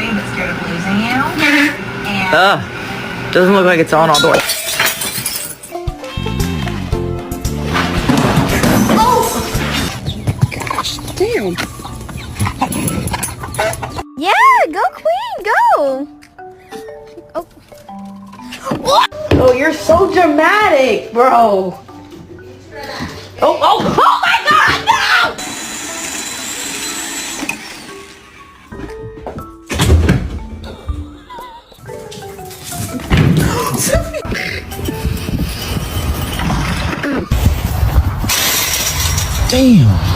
you, but scared of losing you. And Doesn't look like it's on all the way. Gosh, damn. Yeah, go Queen, go. Oh. Oh, you're so dramatic, bro. Oh my God, no! Damn.